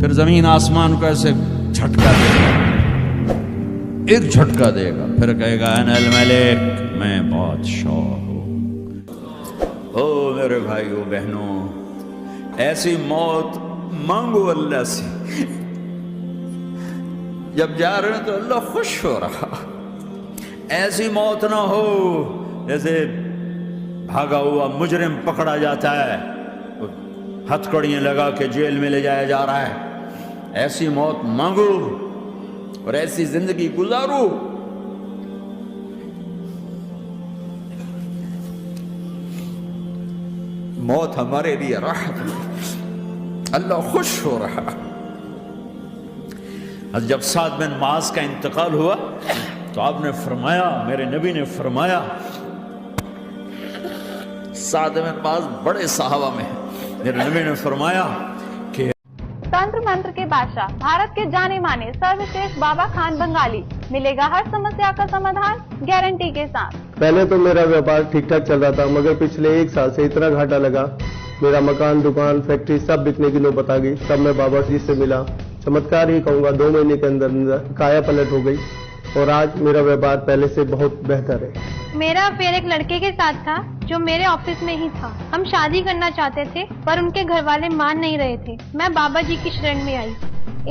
پھر زمین آسمان کو ایسے جھٹکا دے گا، ایک جھٹکا دے گا، پھر کہے گا انا الملک، میں بادشاہ ہوں۔ او میرے بھائیو بہنوں، ایسی موت مانگو اللہ سے، جب جا رہے ہیں تو اللہ خوش ہو رہا۔ ایسی موت نہ ہو جیسے بھاگا ہوا مجرم پکڑا جاتا ہے، ہتھکڑیاں لگا کے جیل میں لے جایا جا رہا ہے۔ ایسی موت مانگو اور ایسی زندگی گزارو۔ موت ہمارے لیے راحت ہے، اللہ خوش ہو رہا۔ جب سعد بن معاذ کا انتقال ہوا تو آپ نے فرمایا، میرے نبی نے فرمایا، سعد بن معاذ بڑے صحابہ میں ہیں، میرے نبی نے فرمایا کہ تنتر منتر کے بادشاہ، بھارت کے جانے مانے سروشریشٹھ بابا خان بنگالی، ملے گا ہر سمسیا کا سمادھان گارنٹی کے ساتھ۔ پہلے تو میرا ویاپار ٹھیک ٹھاک چل رہا تھا، مگر پچھلے 1 سال سے اتنا گھاٹا لگا، میرا مکان، دکان، فیکٹری سب بکنے کی نوبت آ گئی۔ تب میں بابا جی سے ملا، چمتکار ہی کہوں گا، 2 مہینے کے اندر کایا پلٹ ہو گئی اور آج میرا ویاپار پہلے سے بہت بہتر ہے۔ میرا افیئر ایک لڑکے کے ساتھ تھا جو میرے آفس میں ہی تھا۔ ہم شادی کرنا چاہتے تھے پر ان کے گھر والے مان نہیں رہے تھے۔ میں بابا جی کی شرن میں آئی،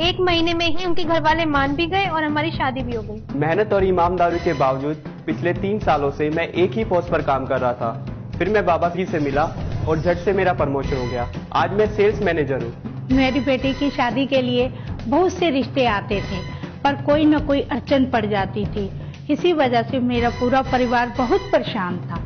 1 مہینے میں ہی ان کے گھر والے مان بھی گئے اور ہماری شادی بھی ہو گئی۔ محنت اور ایمانداری کے باوجود پچھلے 3 سالوں سے میں ایک ہی پوسٹ پر کام کر رہا تھا۔ پھر میں بابا جی سے ملا اور جھٹ سے میرا پروموشن ہو گیا۔ آج میں سیلز مینیجر ہوں۔ میری بیٹی کی شادی کے لیے بہت سے رشتے آتے تھے پر کوئی نہ کوئی اڑچن پڑ جاتی تھی، اسی وجہ سے میرا پورا پریوار بہت پریشان تھا۔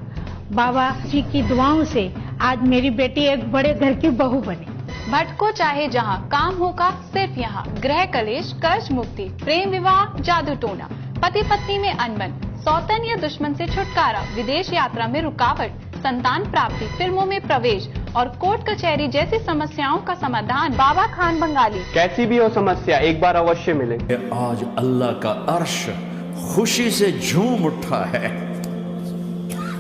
بابا جی کی دعاؤں سے آج میری بیٹی ایک بڑے گھر کی بہو بنی۔ بھٹکو چاہے جہاں، کام ہوگا صرف یہاں۔ گرہ کلیش، قرض مکتی، پریم وواہ، جادو ٹونا، پتی پتنی میں انبن، سوتن یا دشمن سے چھٹکارا، ودیش یاترا میں رکاوٹ، سنتان پراپتی، فلموں میں پرویش اور کورٹ کچہری جیسی سمسیاؤں کا سمادھان بابا خان بنگالی۔ کیسی بھی ہو سمسیا، ایک بار اوشیہ ملے۔ آج اللہ کا عرش خوشی سے جھوم اٹھا ہے،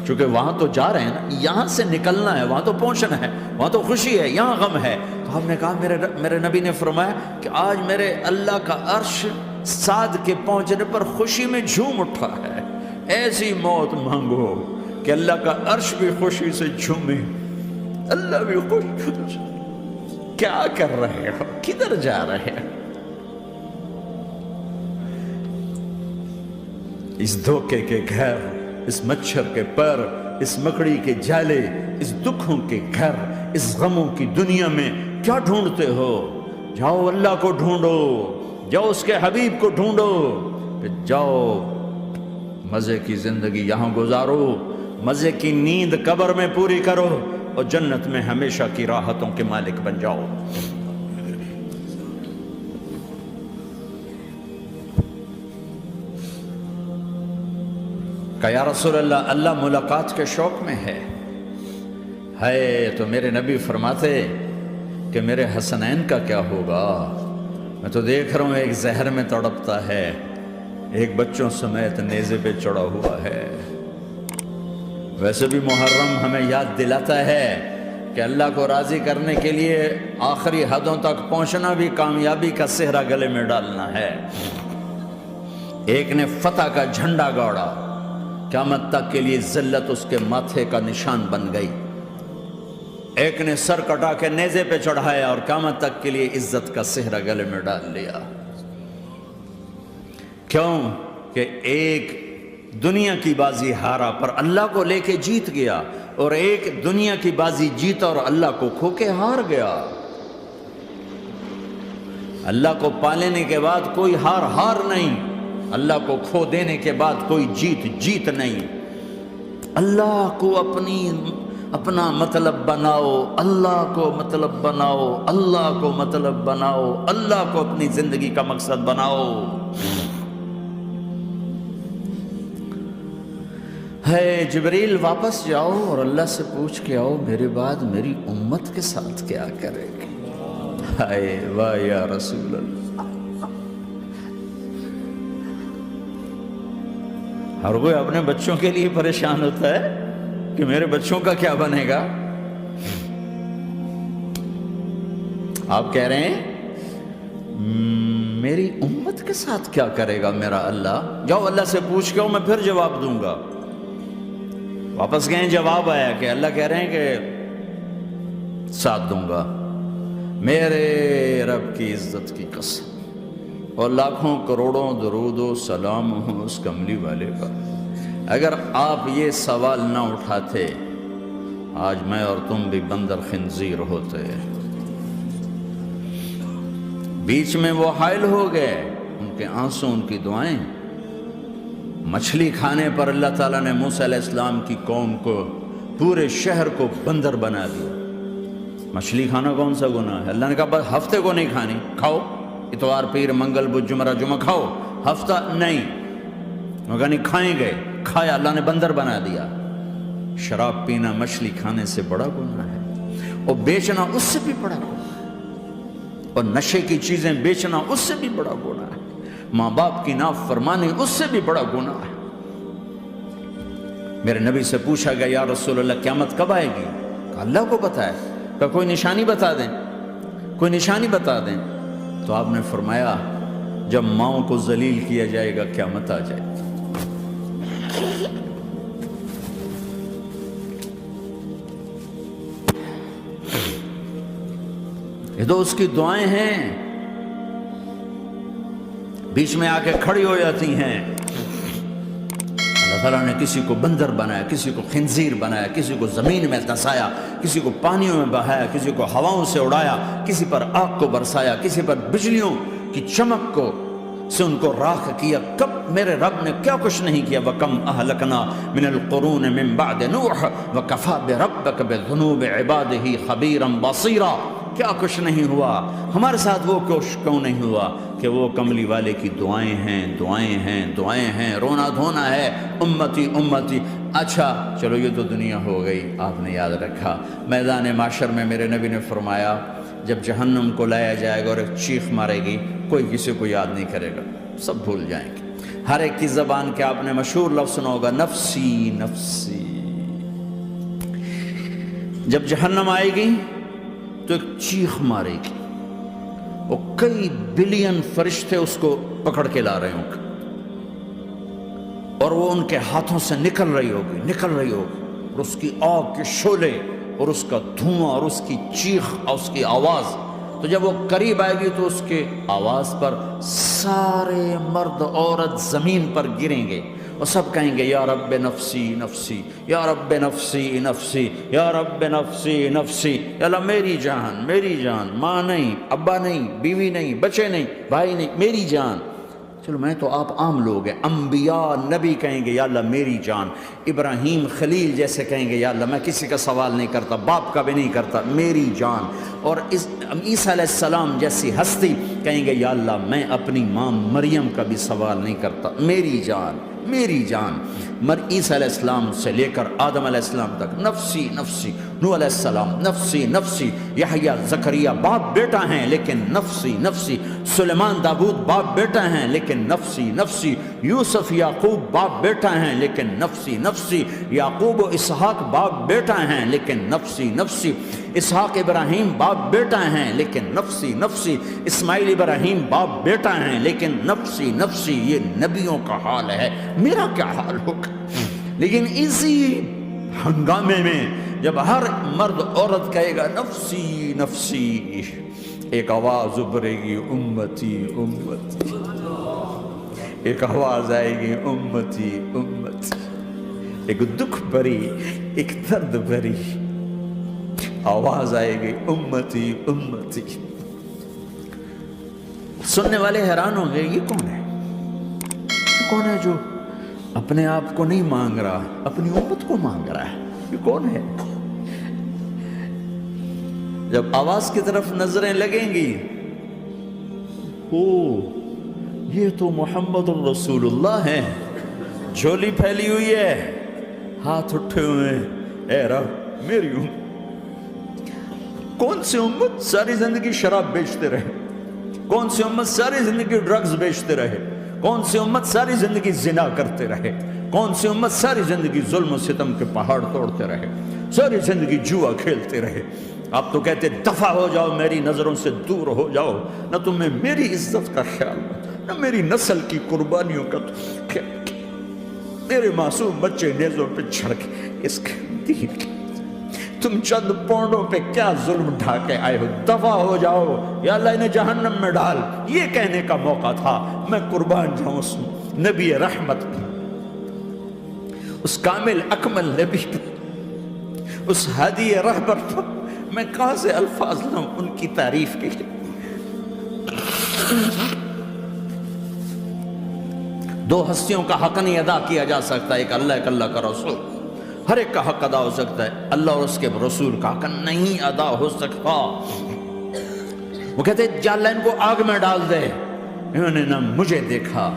چونکہ وہاں تو جا رہے ہیں نا، یہاں سے نکلنا ہے، وہاں تو پہنچنا ہے، وہاں تو خوشی ہے، یہاں غم ہے۔ تو ہم نے کہا، میرے نبی نے فرمایا کہ آج میرے اللہ کا عرش سعد کے پہنچنے پر خوشی میں جھوم اٹھا ہے۔ ایسی موت مانگو کہ اللہ کا عرش بھی خوشی سے جھومے، اللہ بھی خوش۔ کیا کر رہے ہو، کدھر جا رہے ہیں؟ اس دھوکے کے گھر، اس مچھر کے پر، اس مکڑی کے جالے، اس دکھوں کے گھر، اس غموں کی دنیا میں کیا ڈھونڈتے ہو؟ جاؤ اللہ کو ڈھونڈو، جاؤ اس کے حبیب کو ڈھونڈو، پھر جاؤ مزے کی زندگی یہاں گزارو، مزے کی نیند قبر میں پوری کرو اور جنت میں ہمیشہ کی راحتوں کے مالک بن جاؤ۔ کہ یا رسول اللہ، اللہ ملاقات کے شوق میں ہے تو میرے نبی فرماتے کہ میرے حسنین کا کیا ہوگا؟ میں تو دیکھ رہا ہوں ایک زہر میں تڑپتا ہے، ایک بچوں سمیت نیزے پہ چڑھا ہوا ہے۔ ویسے بھی محرم ہمیں یاد دلاتا ہے کہ اللہ کو راضی کرنے کے لیے آخری حدوں تک پہنچنا بھی کامیابی کا صحرا گلے میں ڈالنا ہے۔ ایک نے فتح کا جھنڈا گاڑا، قیامت تک کے لیے ذلت اس کے ماتھے کا نشان بن گئی۔ ایک نے سر کٹا کے نیزے پہ چڑھایا اور قیامت تک کے لیے عزت کا صحرا گلے میں ڈال لیا۔ کیوں کہ ایک دنیا کی بازی ہارا پر اللہ کو لے کے جیت گیا، اور ایک دنیا کی بازی جیتا اور اللہ کو کھو کے ہار گیا۔ اللہ کو پالینے کے بعد کوئی ہار نہیں، اللہ کو کھو دینے کے بعد کوئی جیت نہیں۔ اللہ کو اپنا مطلب بناؤ، اللہ کو مطلب بناؤ، اللہ کو مطلب بناؤ، اللہ کو اپنی زندگی کا مقصد بناؤ۔ جبریل واپس جاؤ اور اللہ سے پوچھ کے آؤ، میرے بعد میری امت کے ساتھ کیا کرے گی؟ واہ یا رسول اللہ۔ ہر کوئی اپنے بچوں کے لیے پریشان ہوتا ہے کہ میرے بچوں کا کیا بنے گا۔ آپ کہہ رہے ہیں میری امت کے ساتھ کیا کرے گا میرا اللہ؟ جاؤ اللہ سے پوچھ کے میں پھر جواب دوں گا۔ واپس گئے، جواب آیا کہ اللہ کہہ رہے ہیں کہ ساتھ دوں گا۔ میرے رب کی عزت کی قسم اور لاکھوں کروڑوں درود و سلام ہوں اس کملی والے کا، اگر آپ یہ سوال نہ اٹھاتے آج میں اور تم بھی بندر خنزیر ہوتے۔ بیچ میں وہ حائل ہو گئے، ان کے آنسو، ان کی دعائیں۔ مچھلی کھانے پر اللہ تعالیٰ نے موسیٰ علیہ السلام کی قوم کو، پورے شہر کو بندر بنا دیا۔ مچھلی کھانا کون سا گناہ ہے؟ اللہ نے کہا بس ہفتے کو نہیں کھانی، کھاؤ، اتوار پیر منگل بدھ جمعہ جمعہ کھاؤ، ہفتہ نہیں۔ مگر نہیں کھائیں گے، کھایا، اللہ نے بندر بنا دیا۔ شراب پینا مچھلی کھانے سے بڑا گناہ ہے، اور بیچنا اس سے بھی بڑا گناہ ہے، اور نشے کی چیزیں بیچنا اس سے بھی بڑا گناہ ہے، ماں باپ کی نافرمانی اس سے بھی بڑا گناہ ہے۔ میرے نبی سے پوچھا گیا یا رسول اللہ قیامت کب آئے گی؟ کہا اللہ کو پتہ ہے۔ کہا کوئی نشانی بتا دیں، کوئی نشانی بتا دیں۔ تو آپ نے فرمایا جب ماؤں کو ذلیل کیا جائے گا قیامت آ جائے گی۔ یہ تو اس کی دعائیں ہیں، بیچ میں آ کے کھڑی ہو جاتی ہیں۔ اللہ تعالیٰ نے کسی کو بندر بنایا، کسی کو خنزیر بنایا، کسی کو زمین میں دھسایا، کسی کو پانیوں میں بہایا، کسی کو ہواؤں سے اڑایا، کسی پر آگ کو برسایا، کسی پر بجلیوں کی چمک کو سے ان کو راکھ کیا۔ کب میرے رب نے کیا کچھ نہیں کیا۔ وَكَمْ أَهْلَكْنَا مِنَ الْقُرُونِ مِن بَعْدِ نُوحٍ وَكَفَىٰ بِرَبِّكَ بِذُنُوبِ عِبَادِهِ خَبِيرًا بَصِيرًا۔ کیا کچھ نہیں ہوا، ہمارے ساتھ وہ کچھ کیوں نہیں ہوا کہ وہ کملی والے کی دعائیں ہیں، دعائیں ہیں، دعائیں ہیں، رونا دھونا ہے، امتی امتی۔ اچھا چلو یہ تو دنیا ہو گئی، آپ نے یاد رکھا۔ میدان معاشر میں میرے نبی نے فرمایا جب جہنم کو لایا جائے گا اور ایک چیخ مارے گی، کوئی کسی کو یاد نہیں کرے گا، سب بھول جائیں گے۔ ہر ایک کی زبان کے آپ نے مشہور لفظ سنا ہوگا نفسی نفسی۔ جب جہنم آئے گی تو ایک چیخ مارے گی، وہ کئی بلین فرشتے اس کو پکڑ کے لا رہے ہوں گے، اور وہ ان کے ہاتھوں سے نکل رہی ہوگی، اور اس کی آگ کے شعلے اور اس کا دھواں اور اس کی چیخ اور اس کی آواز۔ تو جب وہ قریب آئے گی تو اس کے آواز پر سارے مرد عورت زمین پر گریں گے اور سب کہیں گے یا رب نفسی نفسی، یا رب نفسی نفسی، یا رب نفسی نفسی۔ یا اللہ میری جان، میری جان، ماں نہیں، ابا نہیں، بیوی نہیں، بچے نہیں، بھائی نہیں، میری جان۔ چلو میں تو آپ عام لوگ ہیں، انبیاء نبی کہیں گے یا اللہ میری جان، ابراہیم خلیل جیسے کہیں گے یا اللہ میں کسی کا سوال نہیں کرتا، باپ کا بھی نہیں کرتا، میری جان۔ اور عیسیٰ علیہ السلام جیسی ہستی کہیں گے یا اللہ میں اپنی ماں مریم کا بھی سوال نہیں کرتا، میری جان، میری جان۔ عیسیٰ علیہ السلام سے لے کر آدم علیہ السلام تک نفسی نفسی، نوح علیہ السلام نفسی نفسی، یحییٰ زکریا باپ بیٹا ہیں لیکن نفسی نفسی، سلیمان داؤد باپ بیٹا ہیں لیکن نفسی نفسی، یوسف یعقوب باپ بیٹا ہیں لیکن نفسی نفسی، یعقوب و اسحاق باپ بیٹا ہیں لیکن نفسی نفسی، اسحاق ابراہیم باپ بیٹا ہیں لیکن نفسی نفسی، اسماعیل ابراہیم باپ بیٹا ہیں لیکن نفسی نفسی۔ یہ نبیوں کا حال ہے، میرا کیا حال ہوگا؟ لیکن اسی ہنگامے میں جب ہر مرد عورت کہے گا نفسی نفسی، ایک آواز ابھرے گی امتی امتی، ایک آواز آئے گی امتی امتی، ایک دکھ بھری، ایک درد بھری آواز آئے گی امتی امتی۔ سننے والے حیران ہوں گے یہ کون ہے؟ یہ کون ہے جو اپنے آپ کو نہیں مانگ رہا، اپنی امت کو مانگ رہا ہے؟ یہ کون ہے؟ جب آواز کی طرف نظریں لگیں گی، او یہ تو محمد الرسول اللہ ہے، جھولی پھیلی ہوئی ہے، ہاتھ اٹھے ہوئے ہیں، اے رب میری امت۔ کون سی امت ساری زندگی شراب بیچتے رہے؟ کون سی امت ساری زندگی ڈرگز بیچتے رہے؟ کون سی امت ساری زندگی زنا کرتے رہے؟ کون سی امت ساری زندگی ظلم و ستم کے پہاڑ توڑتے رہے؟ ساری زندگی جوا کھیلتے رہے؟ آپ تو کہتے دفع ہو جاؤ، میری نظروں سے دور ہو جاؤ، نہ تمہیں میری عزت کا خیال نہ میری نسل کی قربانیوں کا خیال، میرے معصوم بچے نیزوں پہ چڑھ کے اس کے دین کی تم چند پونڈوں پہ کیا ظلم ڈھا کے آئے ہو، دفع ہو جاؤ، یا اللہ انہیں جہنم میں ڈال، یہ کہنے کا موقع تھا۔ میں قربان جاؤں اس نبی رحمت پر، اس کامل اکمل نبی پر، اس ہادی رہبر پر میں کہاں سے الفاظ لوں ان کی تعریف کے لیے۔ دو ہستیوں کا حق نہیں ادا کیا جا سکتا، ایک اللہ، ایک اللہ کا رسول، ہر ایک کا حق ادا ہو سکتا ہے، اللہ اور اس کے رسول کا حق نہیں ادا ہو سکتا۔ وہ کہتے جا اللہ ان کو آگ میں ڈال دے، انہوں نے نہ مجھے دیکھا،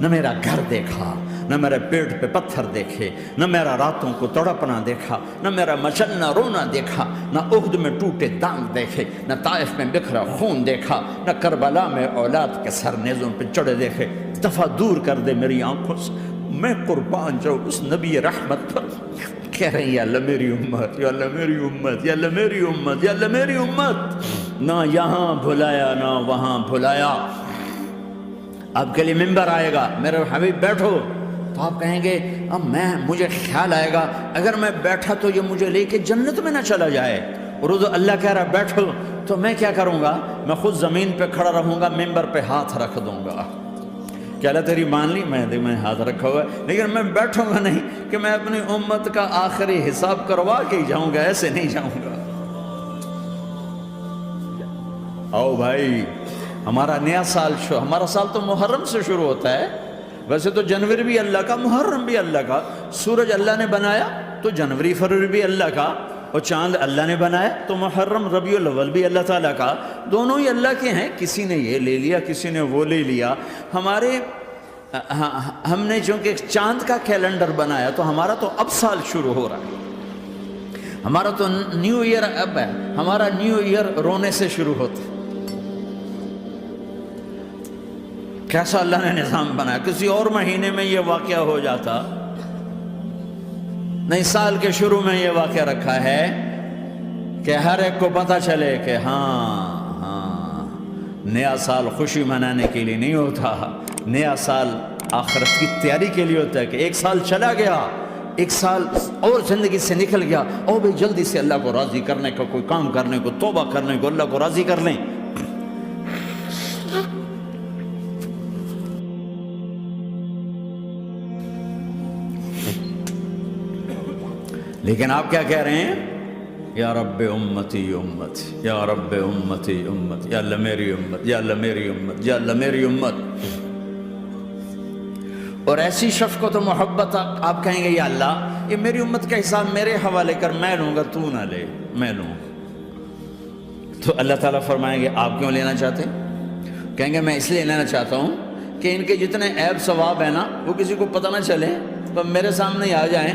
نہ میرا گھر دیکھا، نہ میرے پیٹ پہ پتھر دیکھے، نہ میرا راتوں کو تڑپنا دیکھا، نہ میرا مچلنا رونا دیکھا، نہ احد میں ٹوٹے دانت دیکھے، نہ طائف میں بکھرا خون دیکھا، نہ کربلا میں اولاد کے سر نیزوں پہ چڑھے دیکھے۔ دفعہ دور کر دے میری آنکھوں سے، میں قربان جاؤں اس نبی رحمت پر۔ کہہ رہے ہیں یا اللہ میری امت، یا اللہ میری امت، یا اللہ میری امت، یا اللہ میری امت، نہ یہاں بھلایا نہ وہاں بھلایا۔ آپ کے لیے ممبر آئے گا، میرے حبیب بیٹھو، تو آپ کہیں گے اب مجھے خیال آئے گا اگر میں بیٹھا تو یہ مجھے لے کے جنت میں نہ چلا جائے، اور اللہ کہہ رہا بیٹھو تو میں کیا کروں گا؟ میں خود زمین پہ کھڑا رہوں گا، ممبر پہ ہاتھ رکھ دوں گا۔ کہ اللہ تیری مان لی، میں ہاتھ رکھا ہوا ہے، لیکن میں بیٹھوں گا نہیں کہ میں اپنی امت کا آخری حساب کروا کے ہی جاؤں گا، ایسے نہیں جاؤں گا۔ آؤ بھائی، ہمارا نیا سال ہمارا سال تو محرم سے شروع ہوتا ہے، ویسے تو جنوری بھی اللہ کا، محرم بھی اللہ کا، سورج اللہ نے بنایا تو جنوری فروری بھی اللہ کا، اور چاند اللہ نے بنایا تو محرم ربیع الاول بھی اللہ تعالیٰ کا، دونوں ہی اللہ کے ہیں۔ کسی نے یہ لے لیا، کسی نے وہ لے لیا۔ ہم نے چونکہ چاند کا کیلنڈر بنایا تو ہمارا تو اب سال شروع ہو رہا ہے، ہمارا تو نیو ایئر اب ہے، ہمارا نیو ایئر رونے سے شروع ہوتا ہے۔ کیسا اللہ نے نظام بنایا، کسی اور مہینے میں یہ واقعہ ہو جاتا، نہیں سال کے شروع میں یہ واقعہ رکھا ہے کہ ہر ایک کو پتہ چلے کہ ہاں نیا سال خوشی منانے کے لیے نہیں ہوتا، نیا سال آخرت کی تیاری کے لیے ہوتا ہے کہ ایک سال چلا گیا، ایک سال اور زندگی سے نکل گیا، اور بھی جلدی سے اللہ کو راضی کرنے کا کوئی کام کرنے کو، توبہ کرنے کو، اللہ کو راضی کر لیں۔ لیکن آپ کیا کہہ رہے ہیں؟ یا رب امتی امت، یا رب امتی امت، یا اللہ میری امت، یا اللہ میری امت، یا اللہ میری امت۔ اور ایسی شفقت و محبت آپ کہیں گے یا اللہ یہ میری امت کا حساب میرے حوالے کر، میں لوں گا، تو نہ لے، میں لوں۔ تو اللہ تعالیٰ فرمائیں گے آپ کیوں لینا چاہتے؟ کہیں گے میں اس لیے لینا چاہتا ہوں کہ ان کے جتنے عیب ثواب ہیں نا وہ کسی کو پتہ نہ چلے، تو میرے سامنے آ جائیں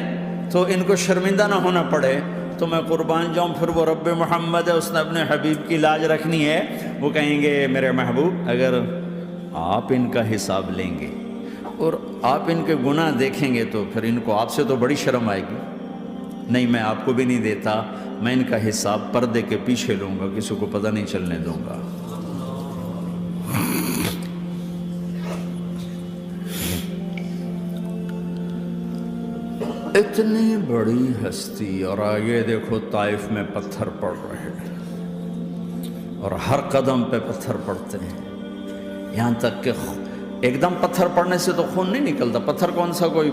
تو ان کو شرمندہ نہ ہونا پڑے، تو میں قربان جاؤں۔ پھر وہ رب محمد ہے، اس نے اپنے حبیب کی لاج رکھنی ہے، وہ کہیں گے میرے محبوب اگر آپ ان کا حساب لیں گے اور آپ ان کے گناہ دیکھیں گے تو پھر ان کو آپ سے تو بڑی شرم آئے گی، نہیں میں آپ کو بھی نہیں دیتا، میں ان کا حساب پردے کے پیچھے لوں گا، کسی کو پتہ نہیں چلنے دوں گا۔ اتنی بڑی ہستی، اور آگے دیکھو طائف میں پتھر پڑ رہے ہیں، اور ہر قدم پہ پتھر پڑتے ہیں، یہاں تک کہ ایک دم پتھر پڑنے سے تو خون نہیں نکلتا، پتھر کون سا کوئی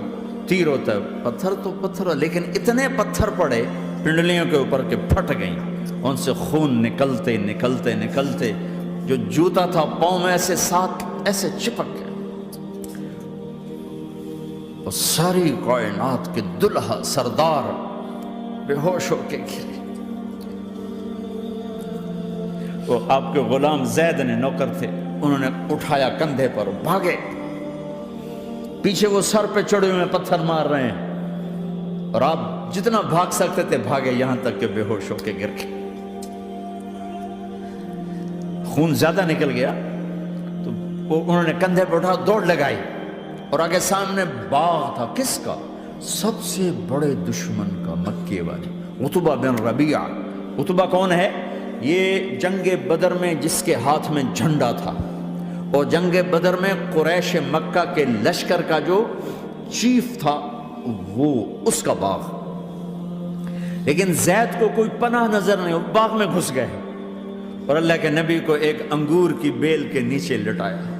تیر ہوتا ہے، پتھر تو پتھر، لیکن اتنے پتھر پڑے پنڈلیوں کے اوپر کے پھٹ گئیں، ان سے خون نکلتے نکلتے نکلتے جو جوتا تھا پاؤں میں ایسے ساتھ ایسے چپک گیا، اور ساری کائنات کے دلہا سردار بے ہوش ہو کے گرے۔ وہ آپ کے غلام زید نے نوکر تھے، انہوں نے اٹھایا کندھے پر، بھاگے، پیچھے وہ سر پہ چڑھے ہوئے پتھر مار رہے ہیں، اور آپ جتنا بھاگ سکتے تھے بھاگے، یہاں تک کہ بے ہوش ہو کے گر گئے۔ خون زیادہ نکل گیا تو انہوں نے کندھے پہ اٹھا، دوڑ لگائی، اور آگے سامنے باغ تھا، کس کا؟ سب سے بڑے دشمن کا، مکے والے عتبہ بن ربیعہ، عتبہ کون ہے؟ یہ جنگ بدر میں جس کے ہاتھ میں جھنڈا تھا، اور جنگ بدر میں قریش مکہ کے لشکر کا جو چیف تھا وہ اس کا باغ. لیکن زید کو کوئی پناہ نظر نہیں، وہ باغ میں گھس گئے اور اللہ کے نبی کو ایک انگور کی بیل کے نیچے لٹایا.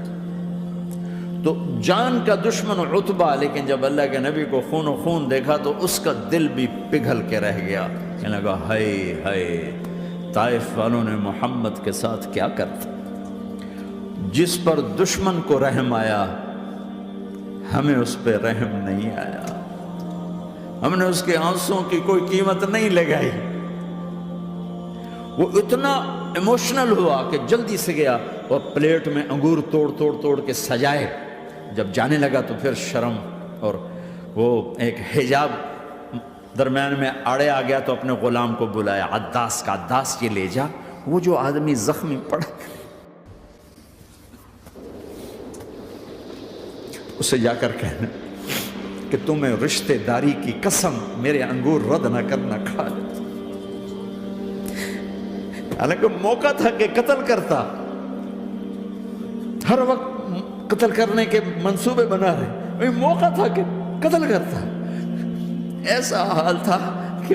تو جان کا دشمن عتبہ، لیکن جب اللہ کے نبی کو خون و خون دیکھا تو اس کا دل بھی پگھل کے رہ گیا. کہنے لگا ہائے ہائے، طائف والوں نے محمد کے ساتھ کیا کرتا. جس پر دشمن کو رحم آیا ہمیں اس پہ رحم نہیں آیا، ہم نے اس کے آنسوں کی کوئی قیمت نہیں لگائی. وہ اتنا ایموشنل ہوا کہ جلدی سے گیا اور پلیٹ میں انگور توڑ کے سجائے. جب جانے لگا تو پھر شرم اور وہ ایک حجاب درمیان میں آڑے آ گیا تو اپنے غلام کو بلایا، عداس کا، عداس یہ لے جا وہ جو آدمی زخمی پڑا اسے جا کر کہنا کہ تمہیں رشتہ داری کی قسم میرے انگور رد نہ کرنا، کھا لیتا. حالانکہ موقع تھا کہ قتل کرتا، ہر وقت قتل کرنے کے منصوبے بنا رہے، موقع تھا کہ قتل کرتا. ایسا حال تھا کہ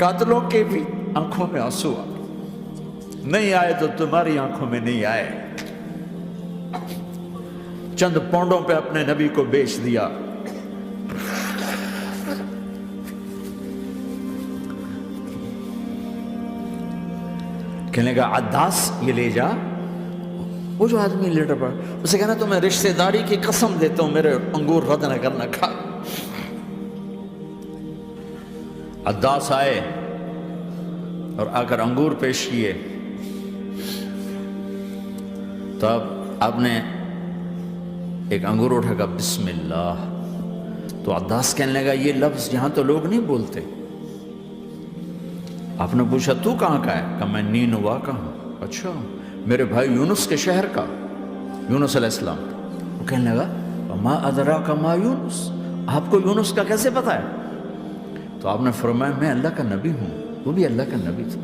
قاتلوں کے بھی آنکھوں میں آنسو آ نہیں آئے تو تمہاری آنکھوں میں نہیں آئے. چند پونڈوں پہ اپنے نبی کو بیچ دیا. کہنے لگا عداس یہ لے جا. وہ جو آدمی لیٹر پڑا اسے کہنا تو میں رشتہ داری کی قسم دیتا ہوں میرے انگور رد نہ کرنا، کھا. عداس آئے اور آ کر انگور پیش کیے. تو اب آپ نے ایک انگور اٹھا کر بسم اللہ. تو عداس کہنے لگا یہ لفظ یہاں تو لوگ نہیں بولتے. آپ نے پوچھا تو کہاں کا ہے؟ کہا میں نینوا کا ہوں. اچھا، میرے بھائی یونس کے شہر کا، یونس علیہ السلام. وہ کہنے لگا ما ادراک ما یونس، آپ کو یونس کا کیسے پتا ہے؟ تو آپ نے فرمایا میں اللہ کا نبی ہوں. وہ بھی اللہ کا نبی تھا.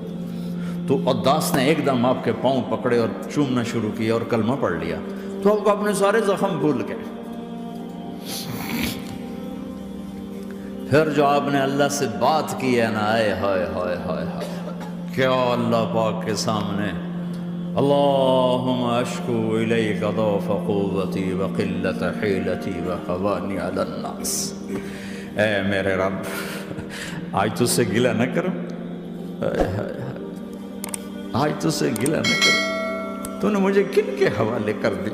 تو عداس نے ایک دم آپ کے پاؤں پکڑے اور چومنا شروع کیا اور کلمہ پڑھ لیا. تو آپ کو اپنے سارے زخم بھول گئے. پھر جو آپ نے اللہ سے بات کی ہے نا، آئے ہائے ہائے ہائے ہائے، کیا اللہ پاک کے سامنے اللہم اشکو الیک ضعف قوتی وقلت حیلتی وحوانی علی الناس. اے میرے رب آج تجھ سے گلہ نہ کرو، آج تجھ سے گلہ نہ کرو. تو نے مجھے کن کے حوالے کر دی،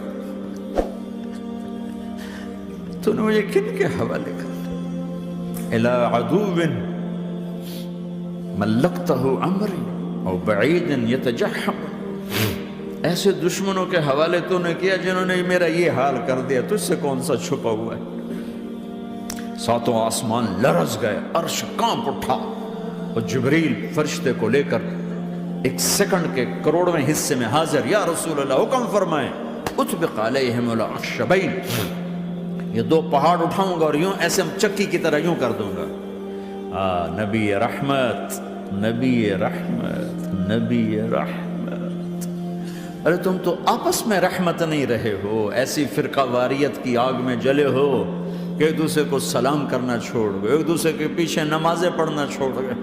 تو نے مجھے کن کے حوالے کر دی. الی عدو ملکتہ امری او بعید یتجحم، ایسے دشمنوں کے حوالے تو نے کیا جنہوں نے میرا یہ حال کر دیا. تجھ سے کون سا چھپا ہوا ہے. ساتوں آسمان لرز گئے، عرش کانپ اٹھا اور جبریل فرشتے کو لے کر ایک سیکنڈ کے کروڑویں حصے میں حاضر. یا رسول اللہ حکم فرمائیں اطبق علیہم العشبین، یہ دو پہاڑ اٹھاؤں گا اور یوں ایسے چکی کی طرح یوں کر دوں گا. نبی رحمت، نبی رحمت، نبی رحمت. ارے تم تو آپس میں رحمت نہیں رہے ہو، ایسی فرقہ واریت کی آگ میں جلے ہو کہ ایک دوسرے کو سلام کرنا چھوڑ گئے، ایک دوسرے کے پیچھے نمازیں پڑھنا چھوڑ گئے.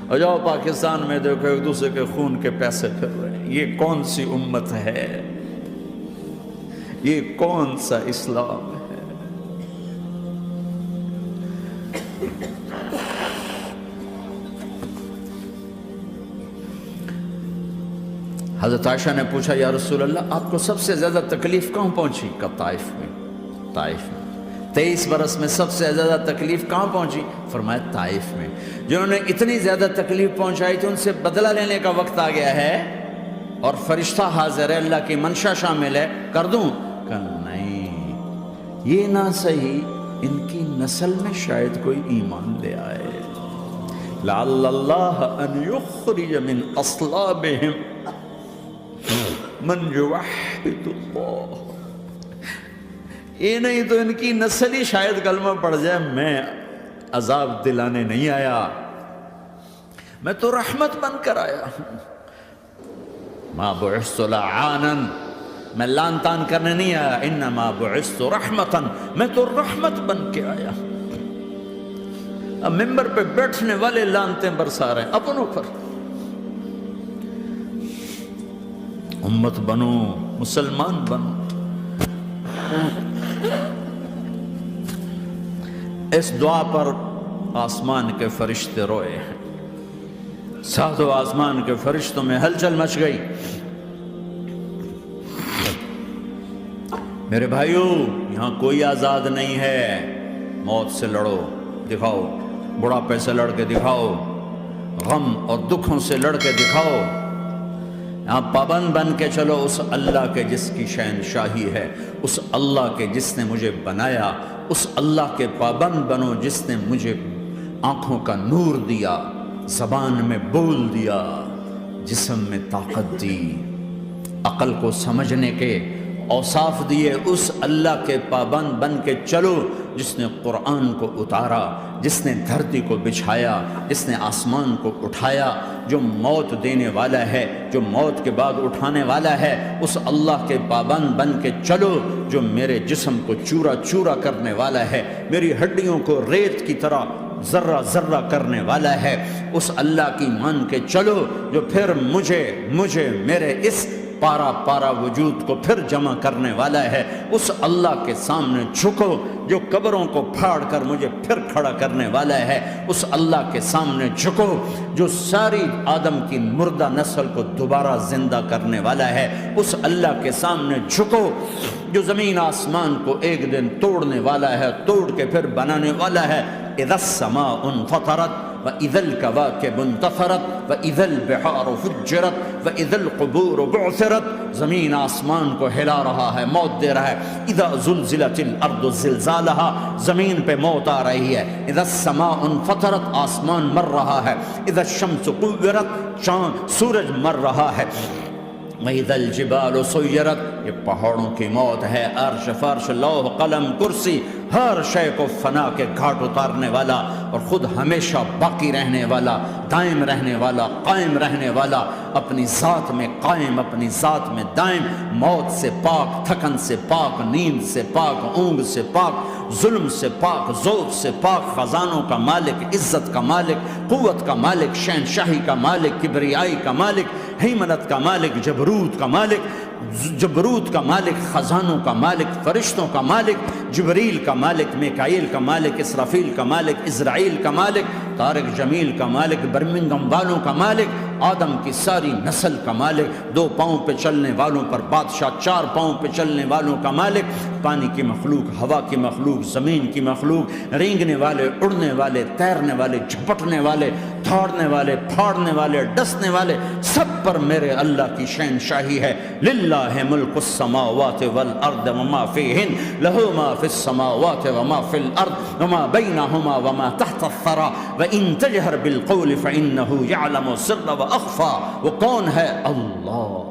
اور جاؤ پاکستان میں دیکھو ایک دوسرے کے خون کے پیسے پھر رہے ہیں. یہ کون سی امت ہے؟ یہ کون سا اسلام ہے؟ حضرت عائشہ نے پوچھا یا رسول اللہ آپ کو سب سے زیادہ تکلیف کہاں پہنچی؟ کہا طائف میں. طائف میں 23 برس میں سب سے زیادہ تکلیف کہاں پہنچی؟ فرمایا طائف میں. جنہوں نے اتنی زیادہ تکلیف پہنچائی تھی ان سے بدلہ لینے کا وقت آ گیا ہے اور فرشتہ حاضر ہے، اللہ کی منشا شامل ہے، کر دوں؟ کہ نہیں، یہ نہ صحیح، ان کی نسل میں شاید کوئی ایمان لے آئے. لعل اللہ ان یخرج من اصلابہم من یوحد اللہ. یہ نہیں تو ان کی نسل ہی شاید کلمہ پڑھ جائے. میں عذاب دلانے نہیں آیا، میں تو رحمت بن کر آیا ہوں. ما بعثت لعانا، میں لان تان کرنے نہیں آیا. انما بعثت رحمتا، میں تو رحمت بن کے آیا. اب ممبر پہ بیٹھنے والے لانتیں برسا رہے ہیں اپنوں پر. امت بنو، مسلمان بنو. اس دعا پر آسمان کے فرشتے روئے ہیں. ساتوں آسمان کے فرشتوں میں ہلچل مچ گئی. میرے بھائیو، یہاں کوئی آزاد نہیں ہے. موت سے لڑو، دکھاؤ. بڑھاپے سے لڑ کے دکھاؤ. غم اور دکھوں سے لڑ کے دکھاؤ. یہاں پابند بن کے چلو اس اللہ کے جس کی شہنشاہی ہے، اس اللہ کے جس نے مجھے بنایا. اس اللہ کے پابند بنو جس نے مجھے آنکھوں کا نور دیا، زبان میں بول دیا، جسم میں طاقت دی، عقل کو سمجھنے کے اوصاف دیے. اس اللہ کے پابند بن کے چلو جس نے قرآن کو اتارا، جس نے دھرتی کو بچھایا، جس نے آسمان کو اٹھایا، جو موت دینے والا ہے، جو موت کے بعد اٹھانے والا ہے. اس اللہ کے پابند بن کے چلو جو میرے جسم کو چورا چورا کرنے والا ہے، میری ہڈیوں کو ریت کی طرح ذرہ ذرہ کرنے والا ہے. اس اللہ کی مان کے چلو جو پھر مجھے میرے اس پارا پارا وجود کو پھر جمع کرنے والا ہے. اس اللہ کے سامنے جھکو جو قبروں کو پھاڑ کر مجھے پھر کھڑا کرنے والا ہے. اس اللہ کے سامنے جھکو جو ساری آدم کی مردہ نسل کو دوبارہ زندہ کرنے والا ہے. اس اللہ کے سامنے جھکو جو زمین آسمان کو ایک دن توڑنے والا ہے، توڑ کے پھر بنانے والا ہے. اذا السماء انفطرت وَإِذَا الْكَوَاكِبُ انتَثَرَتْ وَإِذَا الْبِحَارُ فُجِّرَتْ وَإِذَا الْقُبُورُ بُعْثِرَتْ. زمین آسمان کو ہلا رہا ہے، موت دے رہا ہے. اِذَا زُلْزِلَتِ الْأَرْضُ زِلْزَالَهَا، زمین پہ موت آ رہی ہے. اِذَا السَّمَاءُ انفطرت، آسمان مر رہا ہے. اِذَا الشَّمْسُ كُوِّرَتْ، سورج مر رہا ہے. وَإِذَا الْجِبَالُ سُيِّرَتْ، یہ پہاڑوں کی موت ہے. عرش فرش لوح قلم کرسی ہر شے کو فنا کے گھاٹ اتارنے والا اور خود ہمیشہ باقی رہنے والا، دائم رہنے والا، قائم رہنے والا، اپنی ذات میں قائم، اپنی ذات میں دائم، موت سے پاک، تھکن سے پاک، نیند سے پاک، اونگ سے پاک، ظلم سے پاک، ذوق سے پاک، خزانوں کا مالک، عزت کا مالک، قوت کا مالک، شہنشاہی کا مالک، کبریائی کا مالک، ہیمنت کا مالک، جبروت کا مالک، جبروت کا مالک، خزانوں کا مالک، فرشتوں کا مالک، جبریل کا مالک، میکائیل کا مالک، اسرافیل کا مالک، اسرائیل کا مالک، طارق جمیل کا مالک، برمنگم والوں کا مالک، آدم کی ساری نسل کا مالک، 2 پاؤں پہ چلنے والوں پر بادشاہ، 4 پاؤں پہ چلنے والوں کا مالک، پانی کی مخلوق، ہوا کی مخلوق، زمین کی مخلوق، رینگنے والے، اڑنے والے، تیرنے والے، جھپٹنے والے، دھاڑنے والے، پھاڑنے والے، ڈسنے والے، سب پر میرے اللہ کی شہنشاہی ہے. للہ ملک السماوات والارض وما فیہن، لہ ما فی السماوات وما فی الارض وما بینہما وما تحت الثری وان تجہر بالقول فانہ یعلم السر واخفی. وہ کون ہے؟ اللہ.